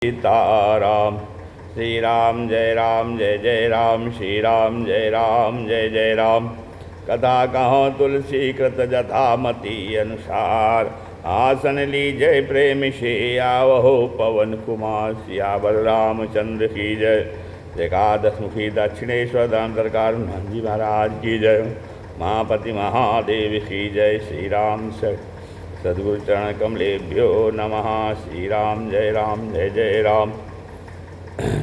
सीताराम। श्री राम जय जय राम, श्री राम जय जय राम। कथा कहो तुलसी कृत जथामति अनुसार, आसन लीजय प्रेम से आवहो पवन कुमार। सियावर रामचंद्र की जय। एकादश मुखी दक्षिणेश्वर धाम सरकार जी महाराज की जय। महापति महादेव की जय। श्री राम सद्गुरु चरण कमलेभ्यो नमः। श्री राम जय जय राम।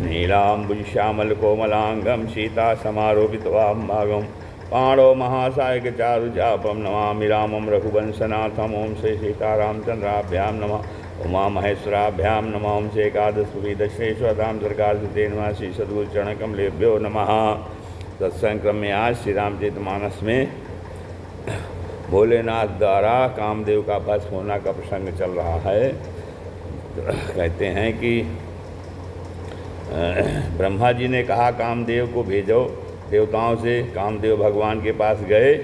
नीलाम्बुज श्यामल कोमलांगम सीता समारोपित वामभागम, पाणो महासायक चारुचापम नमामि रामम रघुवंशनाथम। ओम श्री सीतारामचंद्राभ्याम नमः। उमा महेश्वराभ्याम नमः। ओम श्री एकादश दक्षिणेश्वर धाम सरकार से नमः। श्री सद्गुरु चरण कमलेभ्यो नमः। सत्संग क्रम में आज श्री रामचरितमानस में भोलेनाथ द्वारा कामदेव का भस्म होना का प्रसंग चल रहा है। कहते हैं कि ब्रह्मा जी ने कहा कामदेव को भेजो देवताओं से। कामदेव भगवान के पास गए।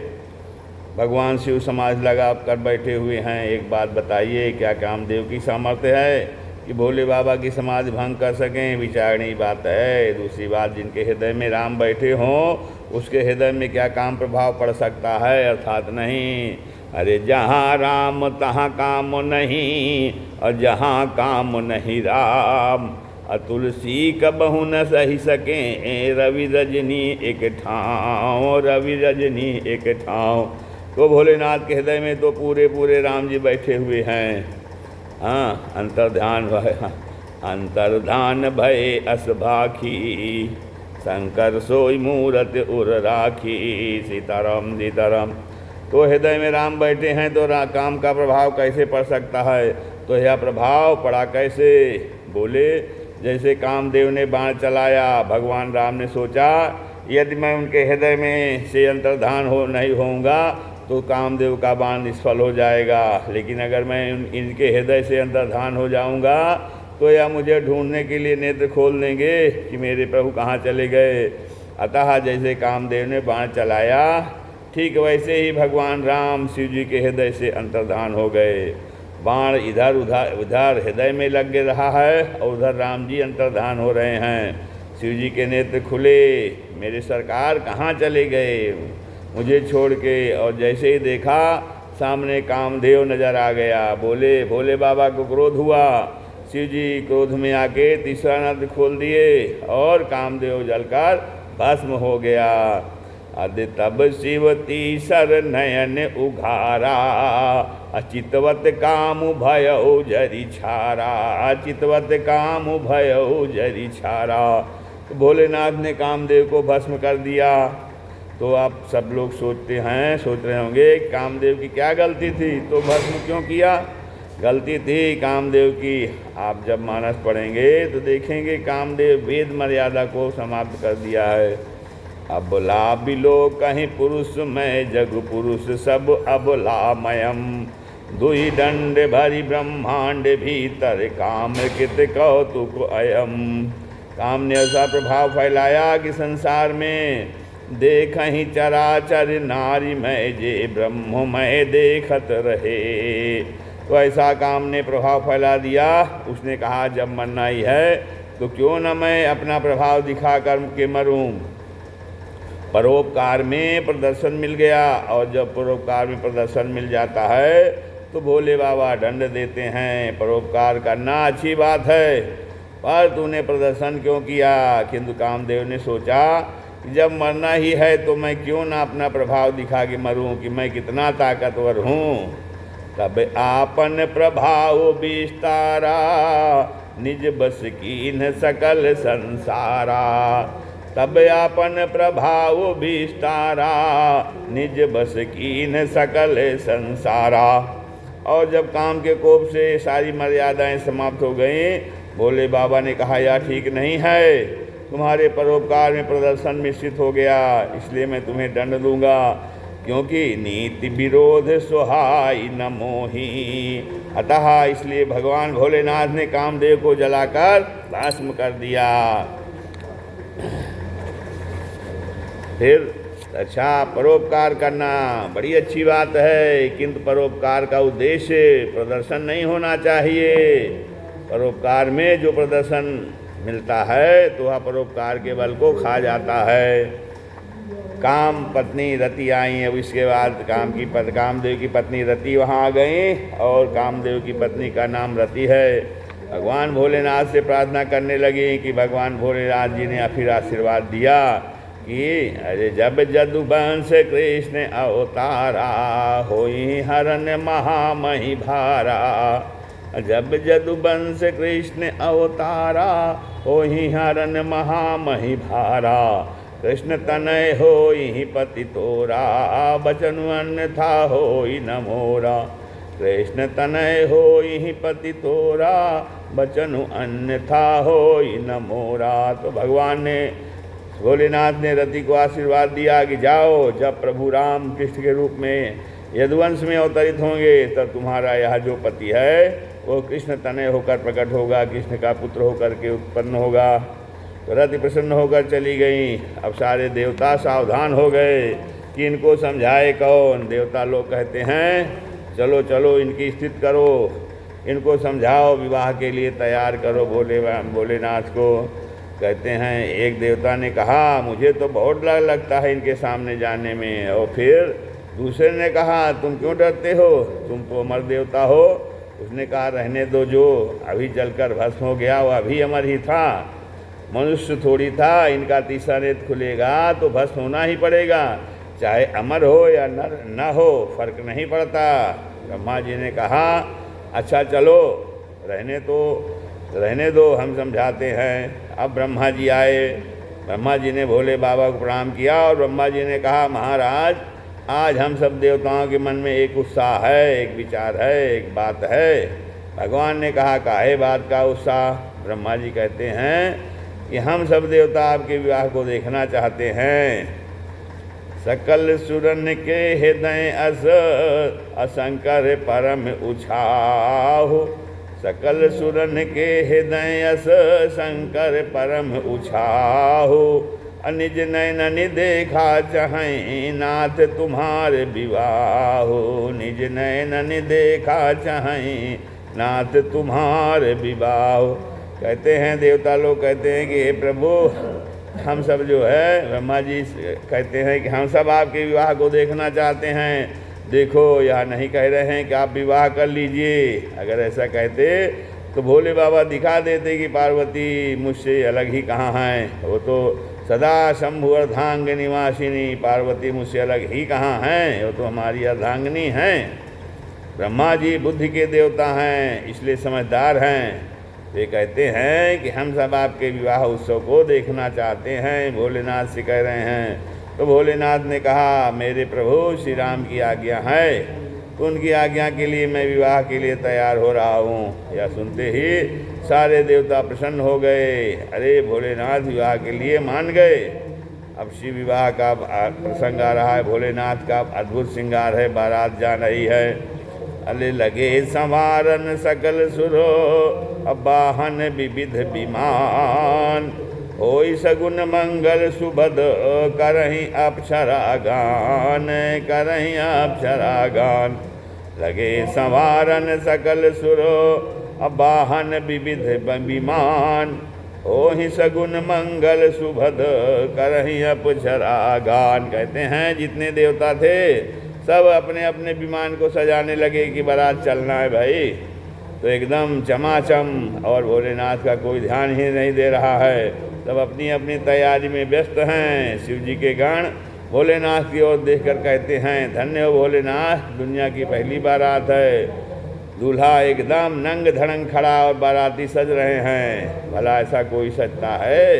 भगवान शिव समाज लगा कर बैठे हुए हैं। एक बात बताइए, क्या कामदेव की सामर्थ्य है कि भोले बाबा की समाधि भंग कर सकें? विचारणीय बात है। दूसरी बात, जिनके हृदय में राम बैठे हों उसके हृदय में क्या काम प्रभाव पड़ सकता है? अर्थात नहीं। अरे जहाँ राम तहाँ काम नहीं, और जहाँ काम नहीं राम। तुलसी कबहु न सही सकें, रवि रजनी एक ठाव, रवि रजनी एक ठाव। तो भोलेनाथ के हृदय में तो पूरे पूरे राम जी बैठे हुए हैं। हाँ, अंतर्धान भय असभाखी, शंकर सोई मूरत उर राखी। सीताराम सीताराम। तो हृदय में राम बैठे हैं तो काम का प्रभाव कैसे पड़ सकता है? तो यह प्रभाव पड़ा कैसे? बोले, जैसे कामदेव ने बाण चलाया, भगवान राम ने सोचा यदि मैं उनके हृदय में से अंतर्धान नहीं होऊंगा तो कामदेव का बाण निष्फल हो जाएगा। लेकिन अगर मैं इनके हृदय से अंतर्धान हो जाऊंगा तो यह मुझे ढूंढने के लिए नेत्र खोल देंगे कि मेरे प्रभु कहाँ चले गए। अतः जैसे कामदेव ने बाण चलाया, ठीक वैसे ही भगवान राम शिव जी के हृदय से अंतर्धान हो गए। बाण इधर उधर हृदय में लग रहा है और उधर राम जी अंतर्धान हो रहे हैं। शिव जी के नेत्र खुले, मेरे सरकार कहाँ चले गए मुझे छोड़ के। और जैसे ही देखा सामने कामदेव नजर आ गया। बोले, भोले बाबा को क्रोध हुआ। शिव जी क्रोध में आके तीसरा नेत्र खोल दिए और कामदेव जलकर भस्म हो गया। अदि तब शिव तीसर नयन उघारा, अचितवत काम भयउ जरि छारा, अचितवत काम भयउ जरि छारा। तो भोलेनाथ ने कामदेव को भस्म कर दिया। तो आप सब लोग सोच रहे होंगे कामदेव की क्या गलती थी, तो भस्म क्यों किया? गलती थी कामदेव की। आप जब मानस पढ़ेंगे तो देखेंगे कामदेव वेद मर्यादा को समाप्त कर दिया है। अबला बिलो कहीं पुरुष मैं जग पुरुष सब अबलामयम, दुई दंड भरी ब्रह्मांड भीतर काम कित कौतुक अयम। काम ने ऐसा प्रभाव फैलाया कि संसार में देख ही चराचर नारी मैं जे ब्रह्म मैं देखत रहे। तो ऐसा काम ने प्रभाव फैला दिया। उसने कहा जब मरना ही है तो क्यों न मैं अपना प्रभाव दिखा कर के मरूं। परोपकार में प्रदर्शन मिल गया, और जब परोपकार में प्रदर्शन मिल जाता है तो भोले बाबा दंड देते हैं। परोपकार करना अच्छी बात है, पर तूने प्रदर्शन क्यों किया? किंतु कामदेव ने सोचा कि जब मरना ही है तो मैं क्यों ना अपना प्रभाव दिखा के मरूं कि मैं कितना ताकतवर हूँ। तब आपन प्रभाव विस्तारा, निज बस कीन सकल संसारा। तब आपन प्रभाव विस्तारा, निज बस कीन सकल संसारा। और जब काम के कोप से सारी मर्यादाएं समाप्त हो गईं, भोले बाबा ने कहा यह ठीक नहीं है, तुम्हारे परोपकार में प्रदर्शन मिश्रित हो गया, इसलिए मैं तुम्हें दंड दूंगा। क्योंकि नीति विरोध सुहाई न मोही। अतः इसलिए भगवान भोलेनाथ ने कामदेव को जलाकर भस्म कर दिया। फिर अच्छा, परोपकार करना बड़ी अच्छी बात है, किंतु परोपकार का उद्देश्य प्रदर्शन नहीं होना चाहिए। परोपकार में जो प्रदर्शन मिलता है तो वह परोपकार के बल को खा जाता है। काम पत्नी रति आई, अब इसके बाद कामदेव की पत्नी रति वहाँ आ गई और कामदेव की पत्नी का नाम रति है। भगवान भोलेनाथ से प्रार्थना करने लगी कि भगवान भोलेनाथ जी ने फिर आशीर्वाद दिया कि अरे जब जदुवंश कृष्ण अवतारा होई हरन महामही भारा, जब जदुवंश कृष्ण अवतारा होई हरन महामही भारा, कृष्ण तनय होई पति तोरा, बचनु अन्यथा होई न मोरा, कृष्ण तनय होई पति तोरा, बचनु अन्यथा होई न मोरा। तो भगवान ने भोलेनाथ ने रति को आशीर्वाद दिया कि जाओ, जब प्रभु राम कृष्ण के रूप में यदुवंश में अवतरित होंगे तब तुम्हारा यह जो पति है वो कृष्ण तनय होकर प्रकट होगा, कृष्ण का पुत्र होकर के उत्पन्न होगा। तो रति प्रसन्न होकर चली गई। अब सारे देवता सावधान हो गए कि इनको समझाए कौन। देवता लोग कहते हैं चलो चलो इनकी स्थिति करो, इनको समझाओ, विवाह के लिए तैयार करो भोलेनाथ को। कहते हैं एक देवता ने कहा मुझे तो बहुत डर लगता है इनके सामने जाने में, और फिर दूसरे ने कहा तुम क्यों डरते हो, तुम तो अमर देवता हो। उसने कहा रहने दो, जो अभी जलकर भस्म हो गया वो अभी अमर ही था, मनुष्य थोड़ी था, इनका तीसरा नेत्र खुलेगा तो भस्म होना ही पड़ेगा, चाहे अमर हो या नर न हो फर्क नहीं पड़ता। ब्रह्मा जी ने कहा अच्छा चलो रहने दो हम समझाते हैं। अब ब्रह्मा जी आए, ब्रह्मा जी ने भोले बाबा को प्रणाम किया और ब्रह्मा जी ने कहा महाराज आज हम सब देवताओं के मन में एक उत्साह है, एक विचार है, एक बात है। भगवान ने कहा काहे बात का उत्साह। ब्रह्मा जी कहते हैं कि हम सब देवता आपके विवाह को देखना चाहते हैं। सकल सुरन के हृदय अस असंकर परम उछाहु, सकल सुरन के हृदय अस शंकर परम उछाहु, निज नैन देखा चाहें नाथ तुम्हारे विवाहो, निज नैन देखा चाहें नाथ तुम्हारे विवाहो। कहते हैं देवता लोग कहते हैं कि हे प्रभु हम सब जो है, ब्रह्मा जी कहते हैं कि हम सब आपके विवाह को देखना चाहते हैं। देखो यह नहीं कह रहे हैं कि आप विवाह कर लीजिए, अगर ऐसा कहते तो भोले बाबा दिखा देते कि पार्वती मुझसे अलग ही कहाँ हैं, वो तो सदा शंभु अर्धांग निवासिनी, पार्वती मुझसे अलग ही कहाँ हैं, वो तो हमारी अर्धांगिनी हैं। ब्रह्मा जी बुद्धि के देवता हैं इसलिए समझदार हैं। वे कहते हैं कि हम सब आपके विवाह उत्सव को देखना चाहते हैं, भोलेनाथ से कह रहे हैं। तो भोलेनाथ ने कहा मेरे प्रभु श्री राम की आज्ञा है तो उनकी आज्ञा के लिए मैं विवाह के लिए तैयार हो रहा हूँ। यह सुनते ही सारे देवता प्रसन्न हो गए, अरे भोलेनाथ विवाह के लिए मान गए। अब शिव विवाह का प्रसंग आ रहा है, भोलेनाथ का अद्भुत श्रृंगार है, बारात जा रही है। अले लगे संवारन सकल सुरो, अबाहन विविध विमान, होई सगुन मंगल सुबद, करहीं अप्सरा गान, करहीं अप्सरा गान। लगे संवारन सकल सुरो, अबाहन विविध विमान, होई सगुन मंगल सुबद, करहीं अप्सरा गान। कहते हैं जितने देवता थे सब अपने अपने विमान को सजाने लगे कि बारात चलना है भाई, तो एकदम चमाचम, और भोलेनाथ का कोई ध्यान ही नहीं दे रहा है, सब अपनी अपनी तैयारी में व्यस्त हैं। शिव जी के गण भोलेनाथ की ओर देखकर कहते हैं धन्य हो भोलेनाथ, दुनिया की पहली बारात है, दूल्हा एकदम नंग धड़ंग खड़ा और बाराती सज रहे हैं, भला ऐसा कोई सजता है।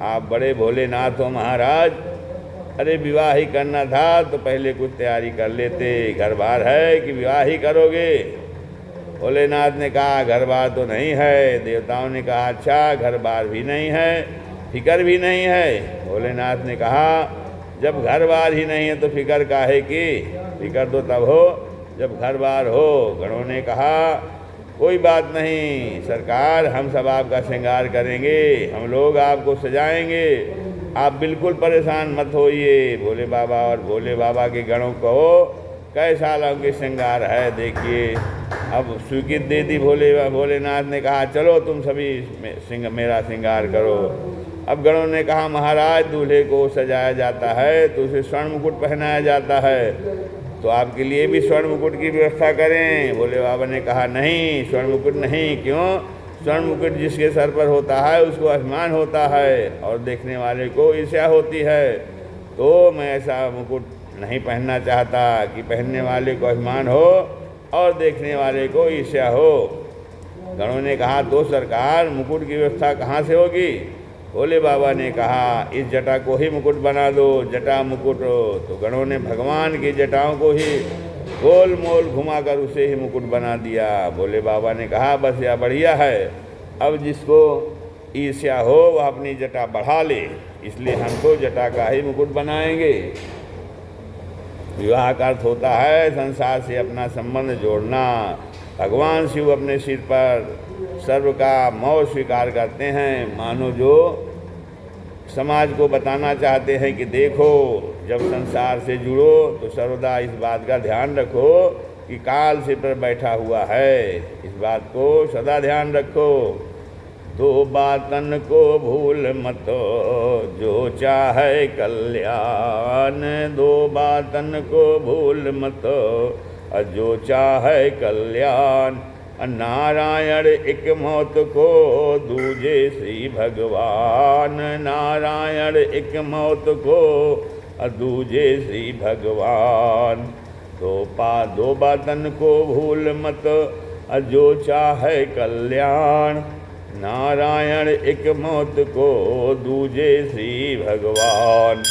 आप बड़े भोलेनाथ हो महाराज, अरे विवाह ही करना था तो पहले कुछ तैयारी कर लेते, घर बार है कि विवाह ही करोगे। भोलेनाथ ने कहा घर बार तो नहीं है। देवताओं ने कहा अच्छा घर बार भी नहीं है, फिक्र भी नहीं है। भोलेनाथ ने कहा जब घर बार ही नहीं है तो फिक्र काहे की, फिक्र तो तब हो जब घर बार हो। गणों ने कहा कोई बात नहीं सरकार, हम सब आपका श्रृंगार करेंगे, हम लोग आपको सजाएंगे, आप बिल्कुल परेशान मत होइए। भोले बाबा और भोले बाबा के गणों को कैसा अलौकिक श्रृंगार है देखिए। अब स्वीकृति दे दी भोलेनाथ ने कहा चलो तुम सभी मेरा श्रृंगार करो। अब गणों ने कहा महाराज दूल्हे को सजाया जाता है तो उसे स्वर्ण मुकुट पहनाया जाता है, तो आपके लिए भी स्वर्ण मुकुट की व्यवस्था करें। भोले बाबा ने कहा नहीं, स्वर्ण मुकुट नहीं। क्यों? स्वर्ण मुकुट जिसके सर पर होता है उसको अभिमान होता है और देखने वाले को ईर्ष्या होती है, तो मैं ऐसा मुकुट नहीं पहनना चाहता कि पहनने वाले को अभिमान हो और देखने वाले को ईर्ष्या हो। गणों ने कहा तो सरकार मुकुट की व्यवस्था कहाँ से होगी? भोले बाबा ने कहा इस जटा को ही मुकुट बना दो, जटा मुकुट। तो गणों ने भगवान की जटाओं को ही गोल मोल घुमाकर उसे ही मुकुट बना दिया। भोले बाबा ने कहा बस यह बढ़िया है, अब जिसको ईर्ष्या हो वह अपनी जटा बढ़ा ले, इसलिए हमको जटा का ही मुकुट बनाएंगे। विवाह का अर्थ होता है संसार से अपना संबंध जोड़ना। भगवान शिव अपने सिर पर सर्व का मोह स्वीकार करते हैं, मानो जो समाज को बताना चाहते हैं कि देखो जब संसार से जुड़ो तो सर्वदा इस बात का ध्यान रखो कि काल सिर पर बैठा हुआ है, इस बात को सदा ध्यान रखो। दो बातन को भूल मत जो चाहे कल्याण, दो बातन को भूल मत जो चाहे कल्याण। नारायण एक मौत को दूजे श्री भगवान, नारायण एक मौत को दूजे श्री भगवान। दो बातन को भूल मत जो चाहे कल्याण, नारायण एक मौत को दूजे श्री भगवान।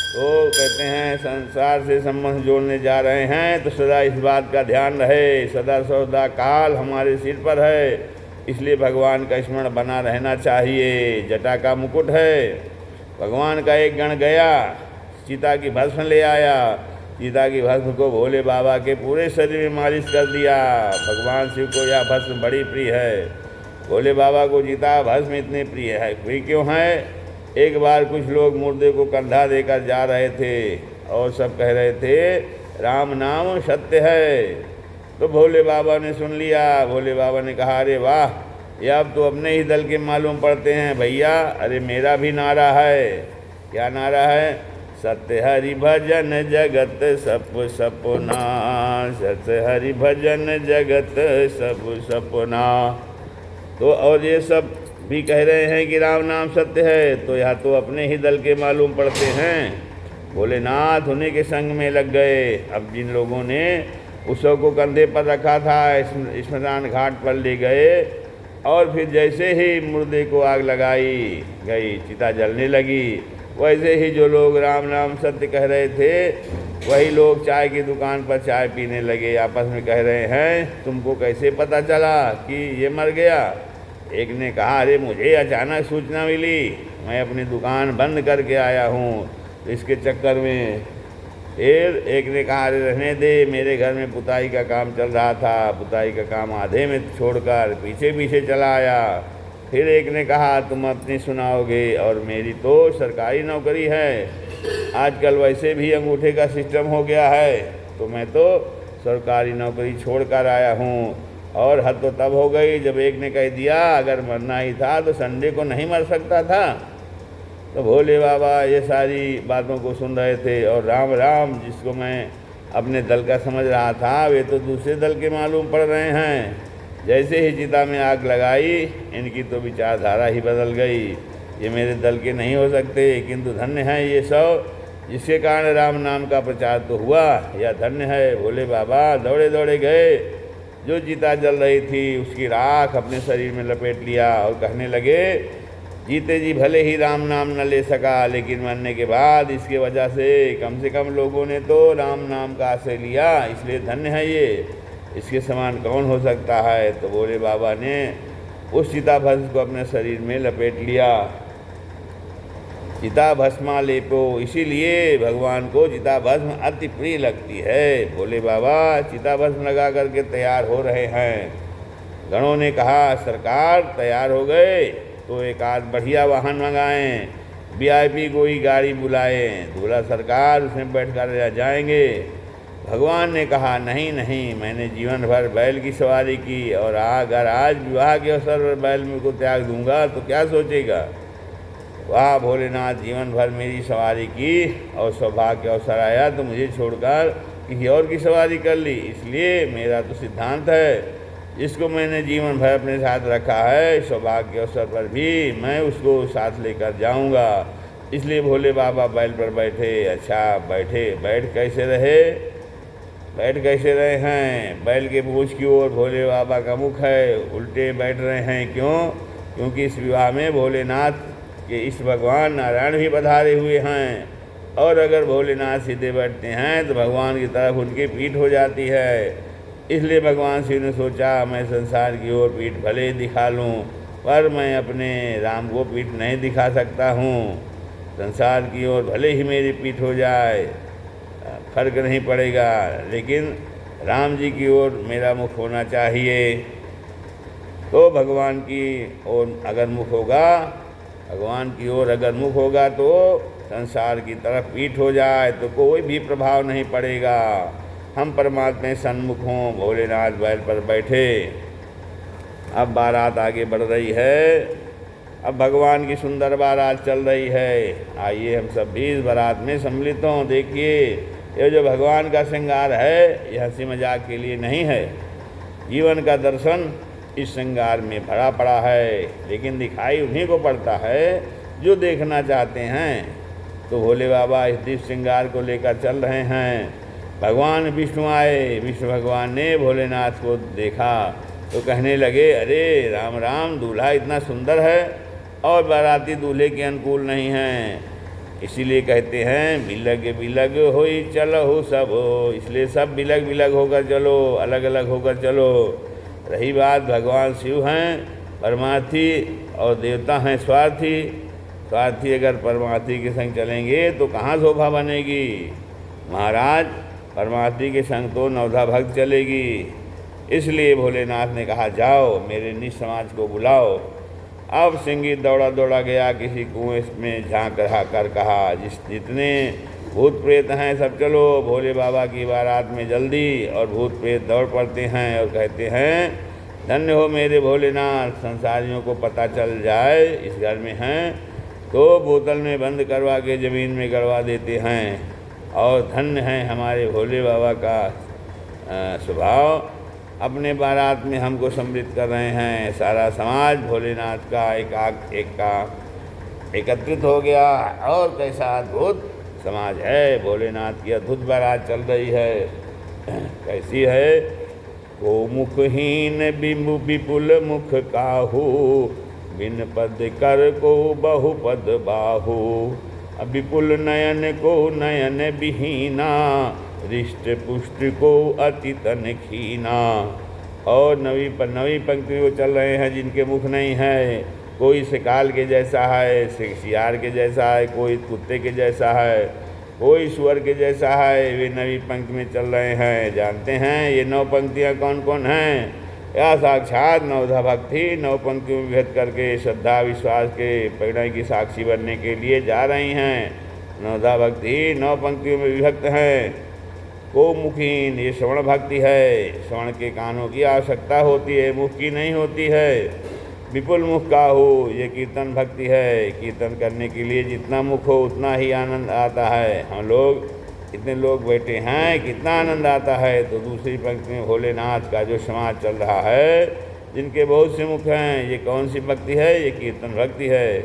तो कहते हैं संसार से संबंध जोड़ने जा रहे हैं तो सदा इस बात का ध्यान रहे, सदा सर्वदा काल हमारे सिर पर है, इसलिए भगवान का स्मरण बना रहना चाहिए। जटा का मुकुट है। भगवान का एक गण गया, सीता की भस्म ले आया, सीता की भस्म को भोले बाबा के पूरे शरीर में मालिश कर दिया। भगवान शिव को यह भस्म बड़ी प्रिय है। भोले बाबा को सीता भस्म इतनी प्रिय है, प्रिय क्यों है? एक बार कुछ लोग मुर्दे को कंधा देकर जा रहे थे और सब कह रहे थे राम नाम सत्य है। तो भोले बाबा ने सुन लिया। भोले बाबा ने कहा अरे वाह, ये अब तो अपने ही दल के मालूम पड़ते हैं भैया। अरे मेरा भी नारा है। क्या नारा है? सत्य हरि भजन जगत सब सपना, सत्य हरि भजन जगत सब सपना। तो और ये सब भी कह रहे हैं कि राम नाम सत्य है, तो यह तो अपने ही दल के मालूम पड़ते हैं। भोलेनाथ उन्हीं के संग में लग गए। अब जिन लोगों ने उत्सव को कंधे पर रखा था स्मशान घाट पर ले गए और फिर जैसे ही मुर्दे को आग लगाई गई, चिता जलने लगी, वैसे ही जो लोग राम नाम सत्य कह रहे थे वही लोग चाय की दुकान पर चाय पीने लगे। आपस में कह रहे हैं तुमको कैसे पता चला कि ये मर गया? एक ने कहा अरे मुझे अचानक सूचना मिली, मैं अपनी दुकान बंद करके आया हूँ, तो इसके चक्कर में। फिर एक ने कहा अरे रहने दे, मेरे घर में पुताई का काम चल रहा था, पुताई का काम आधे में छोड़कर पीछे पीछे चला आया। फिर एक ने कहा तुम अपनी सुनाओगे, और मेरी तो सरकारी नौकरी है, आजकल वैसे भी अंगूठे का सिस्टम हो गया है, तो मैं तो सरकारी नौकरी छोड़कर आया हूँ। और हद तो तब हो गई जब एक ने कह दिया अगर मरना ही था तो संडे को नहीं मर सकता था। तो भोले बाबा ये सारी बातों को सुन रहे थे और राम राम जिसको मैं अपने दल का समझ रहा था वे तो दूसरे दल के मालूम पड़ रहे हैं। जैसे ही चिता में आग लगाई इनकी तो विचारधारा ही बदल गई, ये मेरे दल के नहीं हो सकते, किंतु धन्य है ये सब जिसके कारण राम नाम का प्रचार तो हुआ, यह धन्य है। भोले बाबा दौड़े दौड़े गए, जो चिता जल रही थी उसकी राख अपने शरीर में लपेट लिया और कहने लगे जीते जी भले ही राम नाम न ले सका, लेकिन मरने के बाद इसके वजह से कम लोगों ने तो राम नाम का आश्रय लिया, इसलिए धन्य है ये, इसके समान कौन हो सकता है। तो भोले बाबा ने उस चिता भस्म को अपने शरीर में लपेट लिया। चिता भस्मा लेपो, इसीलिए भगवान को चिता भस्म अति प्रिय लगती है। भोले बाबा चिता भस्म लगा करके तैयार हो रहे हैं। गणों ने कहा सरकार तैयार हो गए तो एक आध बढ़िया वाहन मंगाएं, वीआईपी कोई गाड़ी बुलाएं, दूल्हा सरकार उसमें बैठ कर जाएंगे। भगवान ने कहा नहीं नहीं, मैंने जीवन भर बैल की सवारी की और अगर आज विवाह के अवसर पर बैल में को त्याग दूंगा तो क्या सोचेगा। वाह भोलेनाथ, जीवन भर मेरी सवारी की और सौभाग्य के अवसर आया तो मुझे छोड़कर किसी और की सवारी कर ली। इसलिए मेरा तो सिद्धांत है, जिसको मैंने जीवन भर अपने साथ रखा है, सौभाग्य के अवसर पर भी मैं उसको साथ लेकर जाऊंगा। इसलिए भोले बाबा बैल पर बैठे। अच्छा बैठे, बैठ कैसे रहे हैं? बैल के पूंछ की ओर भोले बाबा का मुख है, उल्टे बैठ रहे हैं। क्यों? क्योंकि इस विवाह में भोलेनाथ के इस भगवान नारायण भी पधारे हुए हैं, और अगर भोलेनाथ सीधे बैठते हैं तो भगवान की तरफ उनकी पीठ हो जाती है। इसलिए भगवान शिव ने सोचा, मैं संसार की ओर पीठ भले ही दिखा लूँ, पर मैं अपने राम को पीठ नहीं दिखा सकता हूँ। संसार की ओर भले ही मेरी पीठ हो जाए, फर्क नहीं पड़ेगा, लेकिन राम जी की ओर मेरा मुख होना चाहिए। तो भगवान की ओर अगर मुख होगा, भगवान की ओर अगर मुख होगा तो संसार की तरफ पीठ हो जाए तो कोई भी प्रभाव नहीं पड़ेगा। हम परमात्मा सन्मुख हों। भोलेनाथ बैल पर बैठे। अब बारात आगे बढ़ रही है। अब भगवान की सुंदर बारात चल रही है। आइए हम सब भी इस बारात में सम्मिलित हों। देखिए, ये जो भगवान का श्रृंगार है, यह हंसी मजाक के लिए नहीं है। जीवन का दर्शन इस श्रृंगार में भरा पड़ा है, लेकिन दिखाई उन्हीं को पड़ता है जो देखना चाहते हैं। तो भोले बाबा इस दिव्य श्रृंगार को लेकर चल रहे हैं। भगवान विष्णु आए। विष्णु भगवान ने भोलेनाथ को देखा तो कहने लगे, अरे राम राम, दूल्हा इतना सुंदर है और बाराती दूल्हे के अनुकूल नहीं हैं। इसीलिए कहते हैं बिलग बिलग होई चलो सब हो। इसलिए सब बिलग बिलग होकर चलो, अलग अलग होकर चलो। रही बात, भगवान शिव हैं परमार्थी और देवता हैं स्वार्थी। स्वार्थी अगर परमार्थी के संग चलेंगे तो कहाँ शोभा बनेगी। महाराज, परमार्थी के संग तो नवधा भक्त चलेगी। इसलिए भोलेनाथ ने कहा, जाओ मेरे निज समाज को बुलाओ। अब सिंगी दौड़ा दौड़ा गया, किसी कुएं में झांक रहा कर कहा, जितने भूत प्रेत हैं सब चलो भोले बाबा की बारात में जल्दी। और भूत प्रेत दौड़ पड़ते हैं और कहते हैं, धन्य हो मेरे भोलेनाथ, संसारियों को पता चल जाए इस घर में हैं तो बोतल में बंद करवा के ज़मीन में गड़वा देते हैं। और धन्य है हमारे भोले बाबा का स्वभाव, अपने बारात में हमको सम्मिलित कर रहे हैं। सारा समाज भोलेनाथ का एकत्रित हो गया। और कैसा अद्भुत समाज है। भोलेनाथ की अद्भुत बारात चल रही है। कैसी है? को मुखहीन विपुल मुख काहू, बिन पद कर को बहुपद बाहू। विपुल नयन को नयन विहीना, रिष्ट पुष्ट को अति तन खीना। और नवी पंक्ति वो चल रहे हैं जिनके मुख नहीं है। कोई शिकाल के जैसा है, सियार के जैसा है, कोई कुत्ते के जैसा है, कोई सुअर के जैसा है। वे नवी पंक्ति में चल रहे हैं। जानते हैं ये 9 पंक्तियाँ कौन कौन हैं? या साक्षात नवधा भक्ति 9 पंक्तियों में विभक्त करके श्रद्धा विश्वास के परिणय की साक्षी बनने के लिए जा रही हैं। नवधा भक्ति 9 पंक्तियों में विभक्त हैं। को मुखीन, ये श्रवण भक्ति है। श्रवण के कानों की आवश्यकता होती है, मुख की नहीं होती है। विपुल मुख का हो, ये कीर्तन भक्ति है। कीर्तन करने के लिए जितना मुख हो उतना ही आनंद आता है। हम लोग इतने लोग बैठे हैं, कितना आनंद आता है। तो दूसरी पंक्ति में भोलेनाथ का जो समाज चल रहा है, जिनके बहुत से मुख हैं, ये कौन सी भक्ति है? ये कीर्तन भक्ति है।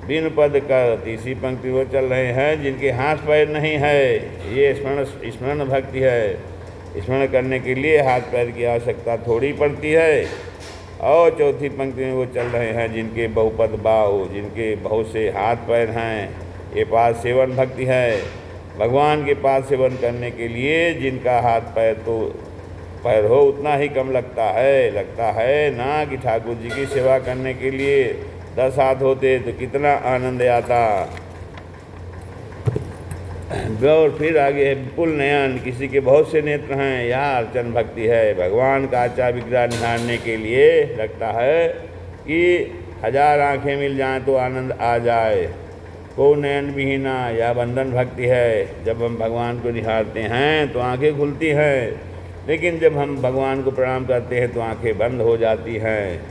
बिन पद कर, तीसरी पंक्ति वो चल रहे हैं जिनके हाथ पैर नहीं है, ये स्मरण भक्ति है। स्मरण करने के लिए हाथ पैर की आवश्यकता थोड़ी पड़ती है। और चौथी पंक्ति में वो चल रहे हैं जिनके बहुपद बाहु, जिनके बहुत से हाथ पैर हैं, ये पाद सेवन भक्ति है। भगवान के पास सेवन करने के लिए जिनका हाथ पैर हो उतना ही कम लगता है ना कि ठाकुर जी की सेवा करने के लिए 10 हाथ होते तो कितना आनंद आता। और फिर आगे है विपुल नयन, किसी के बहुत से नेत्र हैं, यहाँ अर्चन भक्ति है। भगवान का आचा विग्रह निहारने के लिए लगता है कि 1000 आँखें मिल जाएं तो आनंद आ जाए। को नयन विहीना, या बंधन भक्ति है। जब हम भगवान को निहारते हैं तो आंखें खुलती हैं, लेकिन जब हम भगवान को प्रणाम करते हैं तो आंखें बंद हो जाती हैं।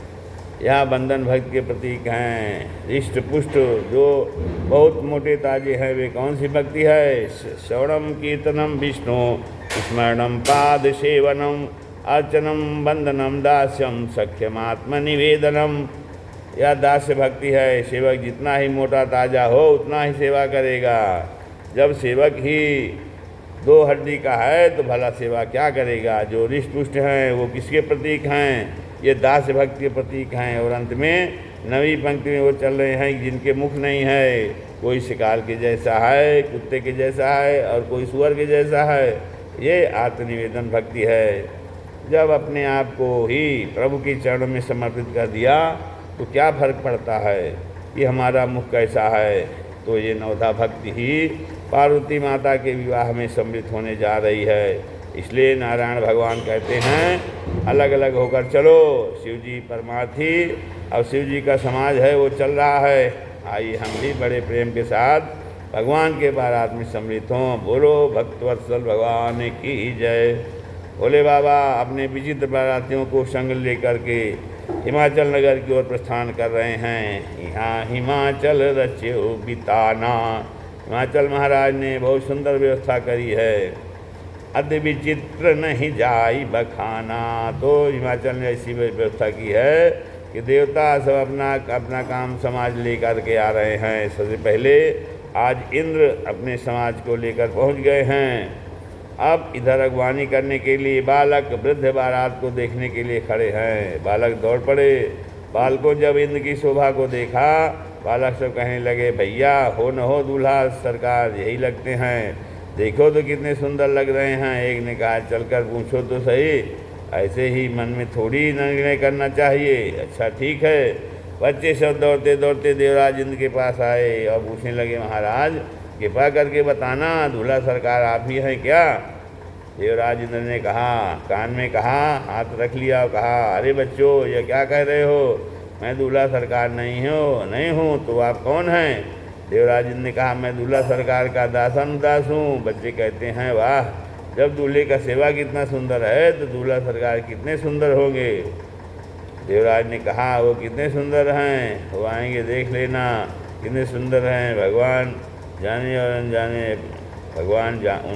यह बंधन भक्ति के प्रतीक हैं। रिष्ट पुष्ट जो बहुत मोटे ताजे हैं, वे कौन सी भक्ति है? श्रवणम कीर्तनम विष्णु स्मरणम पाद सेवनम अर्चनम बंदनम दास्यम सख्यमात्म निवेदनम। यह दास्य भक्ति है। सेवक जितना ही मोटा ताजा हो उतना ही सेवा करेगा। जब सेवक ही 2 हड्डी का है तो भला सेवा क्या करेगा? जो रिष्ट पुष्ट हैं वो किसके प्रतीक हैं? ये दास्य भक्ति के प्रतीक हैं। और अंत में 9वीं पंक्ति में वो चल रहे हैं जिनके मुख नहीं है, कोई शिकार के जैसा है, कुत्ते के जैसा है, और कोई सुअर के जैसा है। ये आत्मनिवेदन भक्ति है। जब अपने आप को ही प्रभु के चरणों में समर्पित कर दिया तो क्या फर्क पड़ता है कि हमारा मुख कैसा है? तो ये नवधा भक्ति ही पार्वती माता के विवाह में सम्मिलित होने जा रही है। इसलिए नारायण भगवान कहते हैं अलग अलग होकर चलो। शिव जी परमार्थी, अब शिव जी का समाज है वो चल रहा है। आइए हम भी बड़े प्रेम के साथ भगवान के बारात में सम्मिलित हों। बोलो भक्तवत्सल भगवान की जय। भोले बाबा अपने विचित्र बारातियों को संग लेकर के हिमाचल नगर की ओर प्रस्थान कर रहे हैं। यहाँ हिमाचल रच्यो बिताना। हिमाचल महाराज ने बहुत सुंदर व्यवस्था करी है। अति विचित्र नहीं जाई बखाना। तो हिमाचल ने ऐसी व्यवस्था की है कि देवता सब अपना काम समाज लेकर के आ रहे हैं। सबसे पहले आज इंद्र अपने समाज को लेकर पहुंच गए हैं। अब इधर अगवानी करने के लिए बालक वृद्ध बारात को देखने के लिए खड़े हैं। बालक दौड़ पड़े। बालकों जब इंद्र की शोभा को देखा, बालक सब कहने लगे, भैया हो न हो दूल्हा सरकार यही लगते हैं, देखो तो कितने सुंदर लग रहे हैं। एक ने कहा चलकर पूछो तो सही, ऐसे ही मन में थोड़ी निर्णय करना चाहिए। अच्छा ठीक है। बच्चे सब दौड़ते दौड़ते देवराज इंद्र के पास आए और पूछने लगे, महाराज कृपा करके बताना दूल्हा सरकार आप ही हैं क्या? देवराज इंद्र ने कहा, कान में कहा, हाथ रख लिया और कहा, अरे बच्चों ये क्या कह रहे हो? मैं दूल्हा सरकार नहीं हूँ तो आप कौन हैं? देवराज इंद्र ने कहा, मैं दूल्हा सरकार का दासानुदास हूँ। बच्चे कहते हैं, वाह, जब दूल्हे का सेवा कितना सुंदर है तो दूल्हा सरकार कितने सुंदर होंगे। देवराज ने कहा, वो कितने सुंदर हैं, वो आएंगे देख लेना कितने सुंदर हैं। भगवान जाने और अनजाने,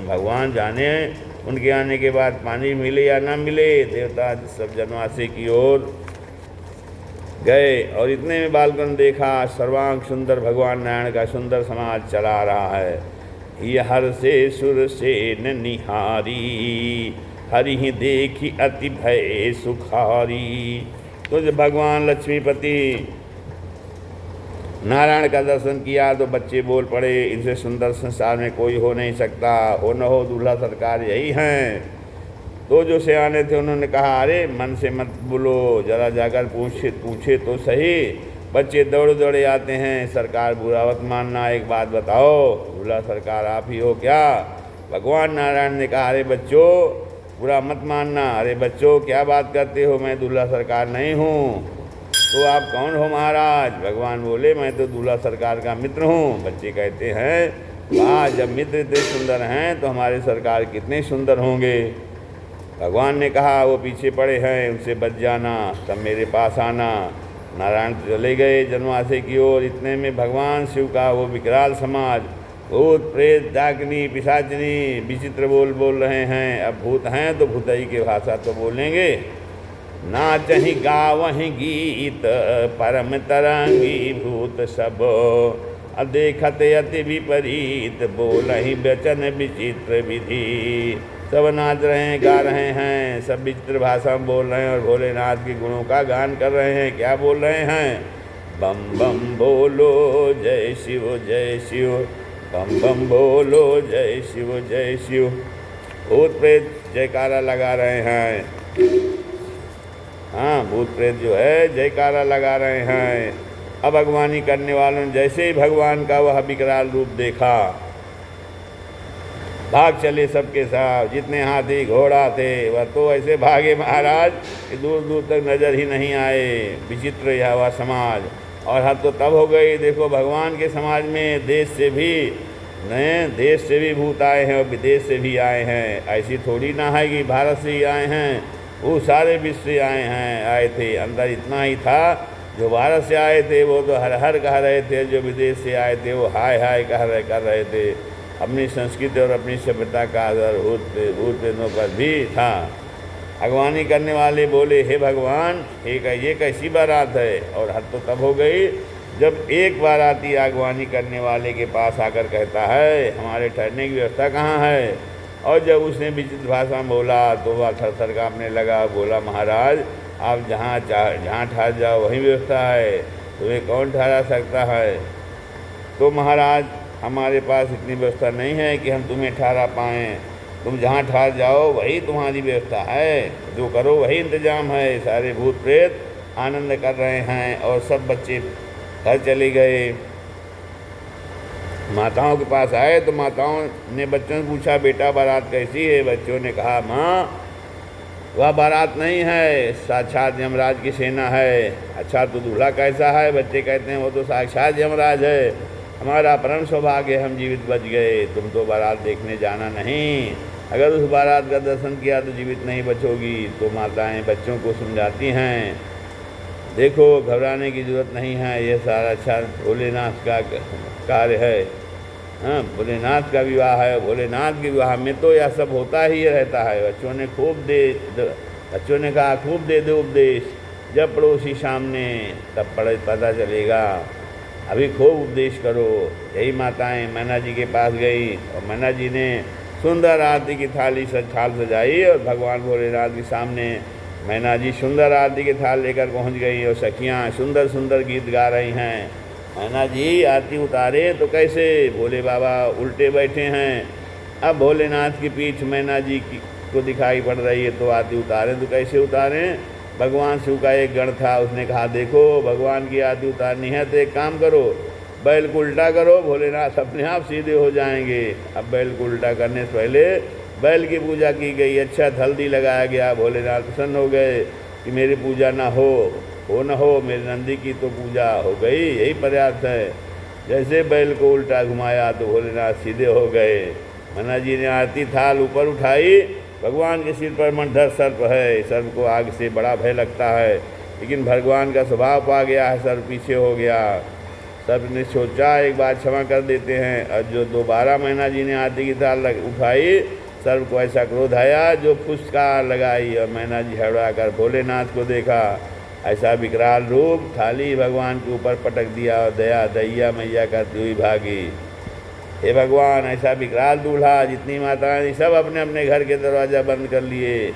भगवान जाने उनके आने के बाद पानी मिले या ना मिले। देवता सब जनवासी की ओर गए और इतने में बालकों ने देखा सर्वांग सुंदर भगवान नारायण का सुंदर समाज चला रहा है। यह हर से सुर से न निहारी, हरि ही देखी अति भय सुखारी। तो जब भगवान लक्ष्मीपति नारायण का दर्शन किया तो बच्चे बोल पड़े, इनसे सुंदर संसार में कोई हो नहीं सकता, हो न हो दूल्हा सरकार यही हैं। तो जो सियाने थे उन्होंने कहा, अरे मन से मत बोलो, जरा जाकर पूछे तो सही। बच्चे दौड़े दौड़े आते हैं, सरकार बुरा मत मानना, एक बात बताओ दूल्हा सरकार आप ही हो क्या? भगवान नारायण ने कहा, अरे बच्चों बुरा मत मानना। अरे बच्चों क्या बात करते हो, मैं दूल्हा सरकार नहीं हूँ। तो आप कौन हो महाराज? भगवान बोले, मैं तो दूल्हा सरकार का मित्र हूँ। बच्चे कहते हैं, वाह, जब मित्र इतने सुंदर हैं तो हमारे सरकार कितने सुंदर होंगे। भगवान ने कहा, वो पीछे पड़े हैं, उनसे बच जाना, तब मेरे पास आना। नारायण चले गए जनवासी की ओर। इतने में भगवान शिव का वो विकराल समाज, भूत प्रेत डाकिनी पिशाचिनी विचित्र बोल रहे हैं। अब भूत हैं तो भूतई की भाषा तो बोलेंगे। नाचहि गावहि गीत परम तरंगी भूत सब, देखत अति विपरीत बोलहि वचन विचित्र विधि। सब नाच रहे हैं, गा रहे हैं, सब विचित्र भाषा में बोल रहे हैं और भोलेनाथ के गुणों का गान कर रहे हैं। क्या बोल रहे हैं? बम बम बोलो जय शिव, बम बम बोलो जय शिव। भूत प्रेत जयकारा लगा रहे हैं। हाँ, भूत प्रेत जो है जयकारा लगा रहे हैं। अब अगवानी करने वालों ने जैसे ही भगवान का वह विकराल रूप देखा, भाग चले सबके साथ। जितने हाथी घोड़ा थे वह तो ऐसे भागे महाराज कि दूर दूर तक नज़र ही नहीं आए। विचित्र यह हुआ समाज। और हद तो तब हो गई, देखो भगवान के समाज में देश से भी नए देश से भी भूत आए हैं और विदेश से भी आए हैं। ऐसी थोड़ी ना है कि भारत से ही आए हैं, वो सारे विश्व से आए थे। अंदर इतना ही था, जो भारत से आए थे वो तो हर हर कह रहे थे, जो विदेश से आए थे वो हाय हाय कर रहे थे। अपनी संस्कृति और अपनी सभ्यता का आदर भूत प्रेतों पर भी था। अगवानी करने वाले बोले, हे भगवान, ये कैसी बारात है? और हद तो तब हो गई जब एक बाराती अगवानी करने वाले के पास आकर कहता है, हमारे ठहरने की व्यवस्था कहाँ है? और जब उसने विचित्र भाषा में बोला तो वह थर काँपने लगा। बोला, महाराज, आप जहाँ ठहर जाओ वहीं व्यवस्था है, तुम्हें कौन ठहरा सकता है? तो महाराज, हमारे पास इतनी व्यवस्था नहीं है कि हम तुम्हें ठहरा पाएँ। तुम जहाँ ठहर जाओ वही तुम्हारी व्यवस्था है, जो करो वही इंतजाम है। सारे भूत प्रेत आनंद कर रहे हैं और सब बच्चे घर चले गए। माताओं के पास आए तो माताओं ने बच्चों से पूछा, बेटा बारात कैसी है? बच्चों ने कहा, माँ, वह बारात नहीं है, साक्षात यमराज की सेना है। अच्छा, तो दूल्हा कैसा है? बच्चे कहते हैं, वो तो साक्षात यमराज है। हमारा परम सौभाग्य, हम जीवित बच गए। तुम तो बारात देखने जाना नहीं, अगर उस बारात का दर्शन किया तो जीवित नहीं बचोगी। तो माताएं बच्चों को समझाती हैं, देखो घबराने की ज़रूरत नहीं है, ये सारा अच्छा भोलेनाथ का कार्य है। हाँ, भोलेनाथ का विवाह है। भोलेनाथ के विवाह में तो यह सब होता ही रहता है। बच्चों ने कहा, खूब दे दो उपदेश, जब पड़ोसी सामने तब पता चलेगा, अभी खूब उपदेश करो। यही माताएं मैना जी के पास गई और मैना जी ने सुंदर आरती की थाल सजाई और भगवान भोलेनाथ के सामने मैना जी सुंदर आरती की थाल लेकर पहुंच गई और सखियां सुंदर सुंदर गीत गा रही हैं। मैना जी आरती उतारे तो कैसे? भोले बाबा उल्टे बैठे हैं। अब भोलेनाथ की पीठ मैना जी को दिखाई पड़ रही है, तो आरती उतारें तो कैसे उतारें? भगवान शिव का एक गण था, उसने कहा, देखो भगवान की आरती उतारनी है तो एक काम करो, बैल को उल्टा करो, भोलेनाथ अपने आप सीधे हो जाएंगे। अब बैल को उल्टा करने से पहले बैल की पूजा की गई, अच्छा हल्दी लगाया गया। भोलेनाथ प्रसन्न हो गए कि मेरी पूजा ना हो न हो, मेरे नंदी की तो पूजा हो गई, यही पर्याप्त है। जैसे बैल को उल्टा घुमाया तो भोलेनाथ सीधे हो गए। मैना जी ने आरती थाल ऊपर उठाई, भगवान के सिर पर मंडर सर्प है। सर्प को आग से बड़ा भय लगता है, लेकिन भगवान का स्वभाव पा गया है, सर्प पीछे हो गया। सर्प ने सोचा, एक बार क्षमा कर देते हैं। और जो दोबारा मैना जी ने आरती की थाल उठाई, सर्प को ऐसा क्रोध आया जो फुसकार लगाई और मैना जी हड़बड़ा कर भोलेनाथ को देखा। ऐसा विकराल रूप थाली भगवान के ऊपर पटक दिया और दैया मैया करती हुई भागी। हे भगवान, ऐसा विकराल दूल्हा, जितनी माताएं सब अपने अपने घर के दरवाज़ा बंद कर लिए।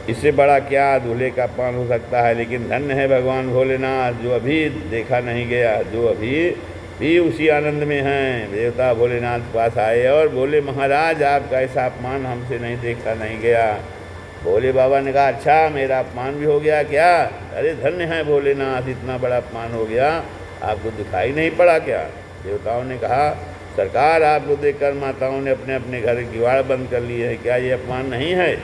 इससे बड़ा क्या दूल्हे का अपमान हो सकता है? लेकिन धन्य है भगवान भोलेनाथ, जो अभी देखा नहीं गया, जो अभी भी उसी आनंद में हैं। देवता भोलेनाथ के पास आए और बोले, महाराज, आपका ऐसा अपमान हमसे नहीं देखा नहीं गया। भोले बाबा ने कहा, अच्छा, मेरा अपमान भी हो गया क्या? अरे धन्य है भोलेनाथ, इतना बड़ा अपमान हो गया, आपको दिखाई नहीं पड़ा क्या? देवताओं ने कहा, सरकार, आपको देखकर माताओं ने अपने अपने घर की किवाड़ बंद कर लिए है, क्या ये अपमान नहीं है?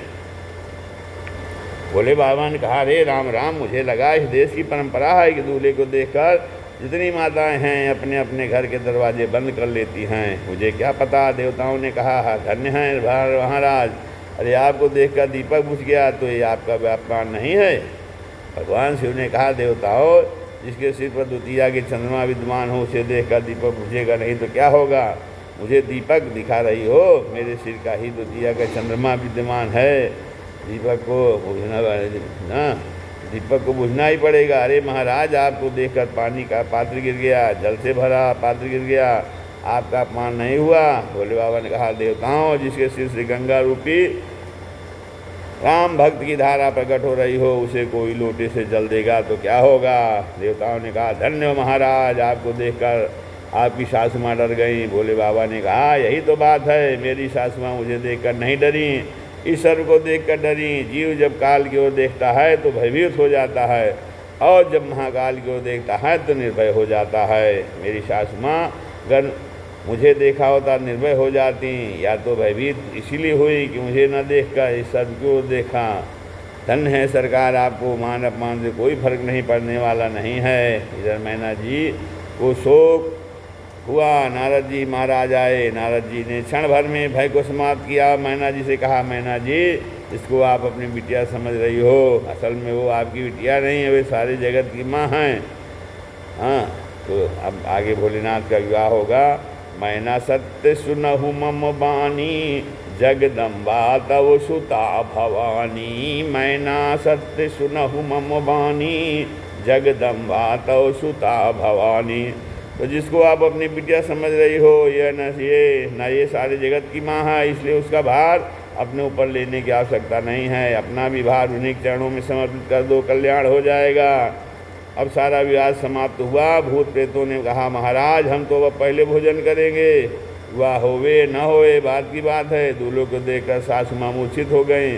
भोले बाबा ने कहा, अरे राम राम, मुझे लगा इस देश की परंपरा है कि दूल्हे को देखकर जितनी माताएं हैं अपने अपने घर के दरवाजे बंद कर लेती हैं, मुझे क्या पता। देवताओं ने कहा, धन्य है महाराज, अरे आपको देखकर दीपक बुझ गया तो ये आपका अपमान नहीं है। भगवान शिव ने कहा, देवताओं, जिसके सिर पर द्वितीया की चंद्रमा विद्यमान हो उसे देखकर दीपक बुझेगा नहीं तो क्या होगा? मुझे दीपक दिखा रही हो, मेरे सिर का ही द्वितीया का चंद्रमा विद्यमान है, दीपक को बुझना ना, दीपक को बुझना ही पड़ेगा। अरे महाराज, आपको देखकर पानी का पात्र गिर गया, जल से भरा पात्र गिर गया, आपका अपमान नहीं हुआ। भोले बाबा ने कहा, देवताओं, जिसके सिर से गंगा रूपी राम भक्त की धारा प्रकट हो रही हो उसे कोई लोटे से जल देगा तो क्या होगा? देवताओं ने कहा, धन्य हो महाराज, आपको देखकर आपकी सासू माँ डर गई। भोले बाबा ने कहा, यही तो बात है, मेरी सासू माँ मुझे देखकर नहीं डरी, ईश्वर को देखकर डरी। जीव जब काल की ओर देखता है तो भयभीत हो जाता है, और जब महाकाल की ओर देखता है तो निर्भय हो जाता है। मेरी सासू माँ अगर मुझे देखा होता निर्भय हो जाती, या तो भयभीत इसीलिए हुई कि मुझे न देखकर ईश्वर की ओर देखा। धन है सरकार, आपको मान अपमान से कोई फर्क नहीं पड़ने वाला नहीं है। इधर मैना जी को शोक हुआ, नारद जी महाराज आए। नारद जी ने क्षण भर में भय को समाप्त किया। मैना जी से कहा, मैना जी इसको आप अपनी बिटिया समझ रही हो, असल में वो आपकी बिटिया नहीं है, वे सारे जगत की माँ हैं। हाँ, तो अब आगे भोलेनाथ का विवाह होगा। मैना सत्य सुनहु मम बानी, जगदम्बा तव सुता भवानी। मैना सत्य सुनहु मम बानी, जगदम्बा तव सुता भवानी। तो जिसको आप अपनी बिटिया समझ रही हो, ये ये सारे जगत की माँ है, इसलिए उसका भार अपने ऊपर लेने की आवश्यकता नहीं है। अपना भी भार उन्हीं के चरणों में समर्पित कर दो, कल्याण हो जाएगा। अब सारा विवाद समाप्त हुआ। भूत प्रेतों ने कहा, महाराज हम तो अब पहले भोजन करेंगे, विवाह होवे न होवे बात की बात है। दूल्हों को देखकर सासु माँ मूर्छित हो गई।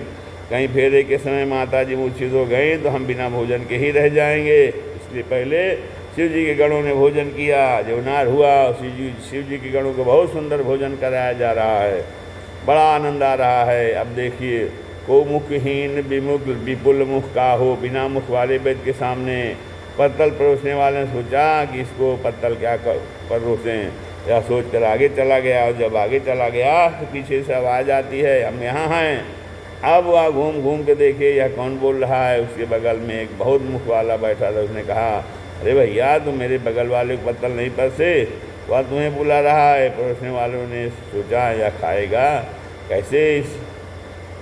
कहीं फेरे के समय माता जी मूर्छित हो गई तो हम बिना भोजन के ही रह जाएंगे। इसलिए पहले शिव जी के गणों ने भोजन किया। जवनार हुआ, शिव जी के गणों को बहुत सुंदर भोजन कराया जा रहा है, बड़ा आनंद आ रहा है। अब देखिए, को मुखहीन विमुख विपुल मुख का हो, बिना मुख वाले वैद्य के सामने पत्तल परोसने वाले ने सोचा कि इसको पत्तल क्या परोसें, या सोच कर आगे चला गया। और जब आगे चला गया तो पीछे से आवाज़ आती है, हम यहाँ हैं। अब वह घूम घूम के देखे यह कौन बोल रहा है। उसके बगल में एक बहुत मुख वाला बैठा था। उसने कहा, अरे भैया तुम मेरे बगल वाले को पत्तल नहीं परसे, वह तुम्हें बुला रहा है। परोसने वालों ने सोचा यह खाएगा कैसे,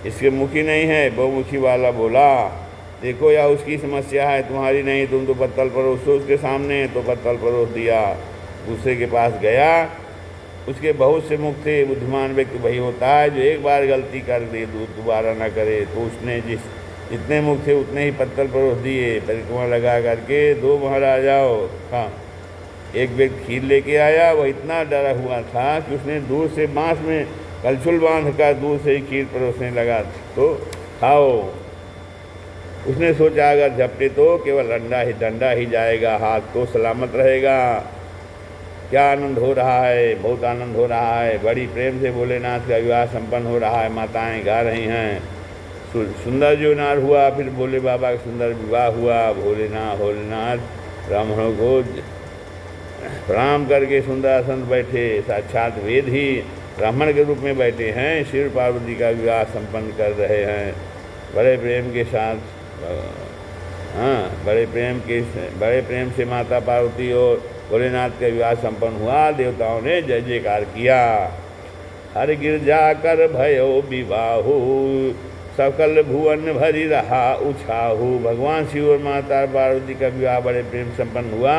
इसके मुखी नहीं है। बहुमुखी वाला बोला, देखो यह उसकी समस्या है, तुम्हारी नहीं। तुम तो पत्तल परोसो उसके सामने, तो पत्तल परोस दिया। दूसरे के पास गया, उसके बहुत से मुख थे। बुद्धिमान व्यक्ति वही होता है जो एक बार गलती कर दे दोबारा ना करे। तो उसने जितने मुख थे उतने ही पत्तल परोस दिए। परिक्रमा लगा करके, दो महाराज आओ। हाँ, एक व्यक्ति खीर लेके आया। वह इतना डरा हुआ था कि उसने दूर से बांस में कलछुल बांध कर दूर से ही खीर परोसने लगा। तो खाओ। उसने सोचा अगर झपटे तो केवल डंडा ही जाएगा, हाथ तो सलामत रहेगा। क्या आनंद हो रहा है, बहुत आनंद हो रहा है। बड़ी प्रेम से भोलेनाथ का विवाह संपन्न हो रहा है। माताएं गा रही हैं, सुंदर जवनार हुआ। फिर भोले बाबा का सुंदर विवाह हुआ। भोलेनाथ ब्राह्मणों को प्रणाम करके सुंदर आसन बैठे। साक्षात वेद ही ब्राह्मण के रूप में बैठे हैं। शिव पार्वती का विवाह संपन्न कर रहे हैं बड़े प्रेम के साथ। हाँ, बड़े प्रेम से माता पार्वती और भोलेनाथ का विवाह संपन्न हुआ। देवताओं ने जय जयकार किया। हर गिरजा कर भयो विवाहु, सकल भुवन भरी रहा उछाहु। भगवान शिव और माता पार्वती का विवाह बड़े प्रेम संपन्न हुआ।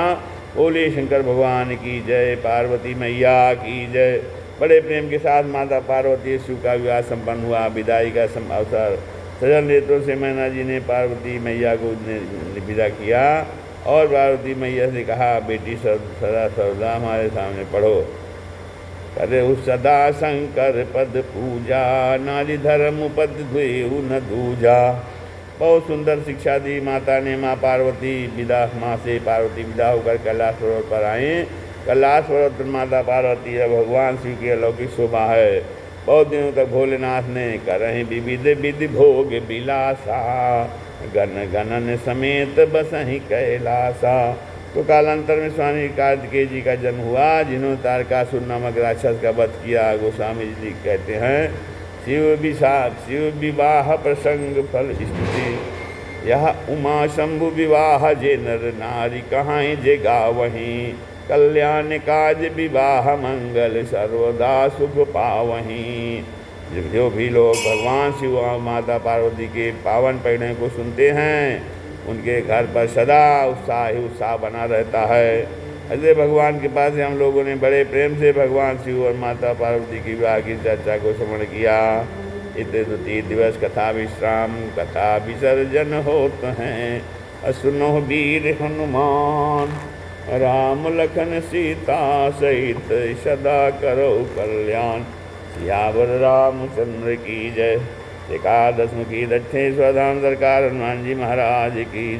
बोले शंकर भगवान की जय, पार्वती मैया की जय। बड़े प्रेम के साथ माता पार्वती शिव का विवाह संपन्न हुआ। विदाई का अवसर, सजल नेत्रों से मैना जी ने पार्वती मैया को विदा किया और पार्वती मैया से कहा, बेटी सदा सर्वदा हमारे सामने पढ़ो। करे उस सदा शंकर पद पूजा, नारी धर्म पद द्वेउ न दूजा। बहुत सुंदर शिक्षा दी माता ने। माँ से पार्वती विदा होकर कैलाश पर्वत पर आए। कैलाश पर्वत पर माता पार्वती है भगवान शिव की अलौकिक शोभा है। बहुत दिनों तक भोलेनाथ ने करहीं विविध विधि भोग बिलासा, गणन समेत बसहीं कैलासा। तो कालांतर में स्वामी कार्तिकेय जी का जन्म हुआ, जिन्होंने तारकासुर नामक राक्षस का वध किया। गोस्वामी जी कहते हैं, शिव विवाह प्रसंग फल स्तुति, यह उमा शंभु विवाह जे नर नारी, कहाँ जे गावहीं। कल्याण काज विवाह मंगल, सर्वदा सुख पावहीं। जो भी लोग भगवान शिव और माता पार्वती के पावन परिणय को सुनते हैं, उनके घर पर सदा उत्साह ही उत्साह बना रहता है। ऐसे भगवान के पास हम लोगों ने बड़े प्रेम से भगवान शिव और माता पार्वती की विवाह की चर्चा को श्रवण किया। इतने 3 दिवस कथा विश्राम, कथा विसर्जन होते हैं। असुनो वीर हनुमान, राम लखन सीता सहित सदा करो कल्याण। सियावर रामचंद्र की जय। एकादश मुखी दक्षिणेश्वर धाम सरकार हनुमान जी महाराज की।